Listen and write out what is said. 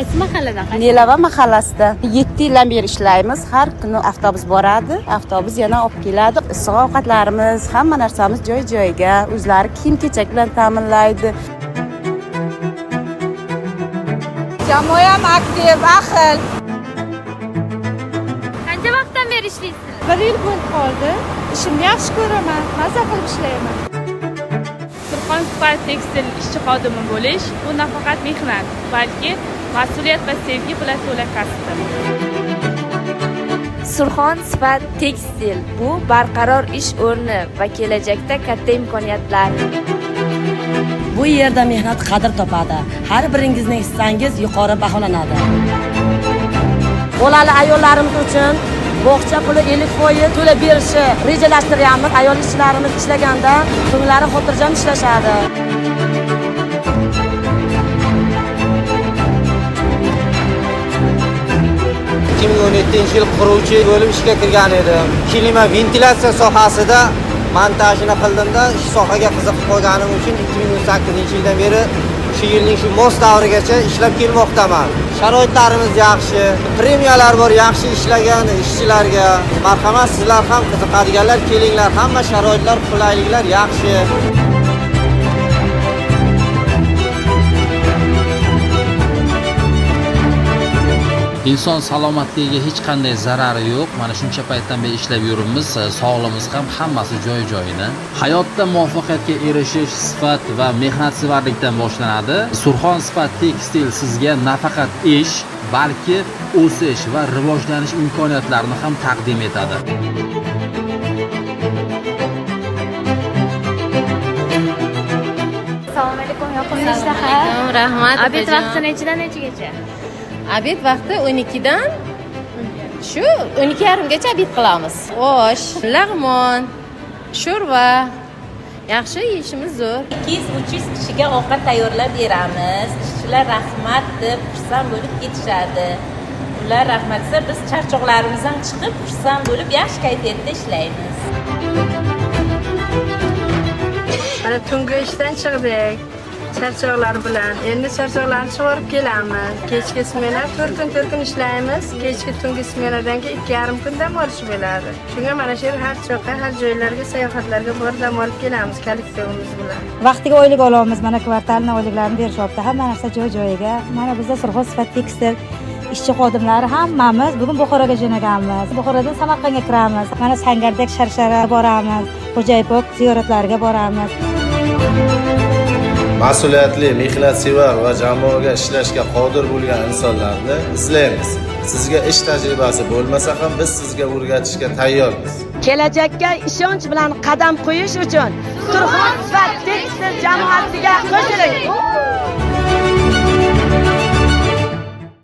Qaysi mahalladan? Nelava mahallasida 7 yildan beri ishlaymiz. Har kuni avtobus boradi, avtobus yana olib keladi. Issiq ovqatlarimiz, hamma narsamiz joy-joyiga, o'zlari kiyim-kechak bilan ta'minlaydi. Jamoa ham aktiv, ahil. Qancha vaqtdan beri ishlaysiz? 1 yil bo'lib qoldi. Ishimni yaxshi ko'raman, maza qilib ishlayman. Surxon Sifat tekstil ishchi xodimi bo'lish bu nafaqat mehnat, balki mas'uliyat va sevgi bilan to'la kasb. Surxon Sifat tekstil bu barqaror ish o'rni va kelajakda katta imkoniyatlar. Bu yerda mehnat qadr topadi. Har biringizning hissangiz yuqori baholanadi. Bolali ayollarimiz uchun bog'cha puli 50% to'lab berishi rejalashtiryapmiz. Ayol ishchilarimiz ishlaganda ko'nglari xotirjam ishlashadi. 2017 yil quruvchi bo'lib ishga kirgan edim. Klima ventilyatsiya sohasida montajini qildimda, shu sohaga qiziqib qolganim uchun 2018-yildan beri shu yilning shu mos davrigacha ishlab kelmoqdaman. Sharoitlarimiz yaxshi, premiyalar bor, yaxshi ishlagan ishchilarga. Marhamat, sizlar ham qiziqadiganlar kelinglar, hamma sharoitlar, qulayliklar yaxshi. Inson salomatligiga hech qanday zarari yo'q. Mana shuncha paytdan beri ishlab yuribmiz. Sog'lig'imiz ham hammasi joy-joyida. Hayotda muvaffaqiyatga erishish sifat va mehnatsevarlikdan boshlanadi. Surxon Sifat tekstil sizga nafaqat ish, balki o'sish va rivojlanish imkoniyatlarini ham taqdim etadi. Assalomu alaykum, yoqimli ishtaha. Rahmat. Obed vaqti nechidan nechagacha? Obed vaqti 12 dan shu 12:30gacha obed qilamiz. Osh, lag'mon, sho'rva. Yaxshi yeyishimiz zo'r. 200-300 kishiga ovqat tayyorlab beramiz. Ishchilar rahmat deb xursand bo'lib ketishadi. Ular rahmat desa, biz charchoqlarimizdan chiqib xursand bo'lib yaxshi kayfiyatda ishlaymiz. Mana tungi ishdan chiqdik. Charchoqlar bilan. Endi charchoqlarni chiqarib kelamiz. Kechki smena 4 kun ishlaymiz. Kechki tungi smenadan keyin 2,5 kun dam olish bo'ladi. Shunga mana shu har choqqa, har joylarga, sayohatlarga borib dam olib kelamiz kollektivimiz bilan. Vaqtiga oylik olamiz. Mana kvartalni oyliklarini berishyapti. Hamma narsa joy-joyiga. Mana bizda Surxon Sifat tekstil ishchi xodimlari hammamiz bugun Buxoroga jo'naganmiz. Buxorodan Samarqandga kiramiz. Mana Sangardek Sharshara boramiz. Xo'jaybok ziyoratlariga boramiz. Mas'uliyatli, mehnatsevar va jamoaga ishlashga qodir bo'lgan insonlarni izlaymiz. Sizga ish tajribasi bo'lmasa ham biz sizga o'rgatishga tayyormiz. Kelajakka ishonch bilan qadam qo'yish uchun Surxon Sifat tekstil jamoasiga qo'shiling.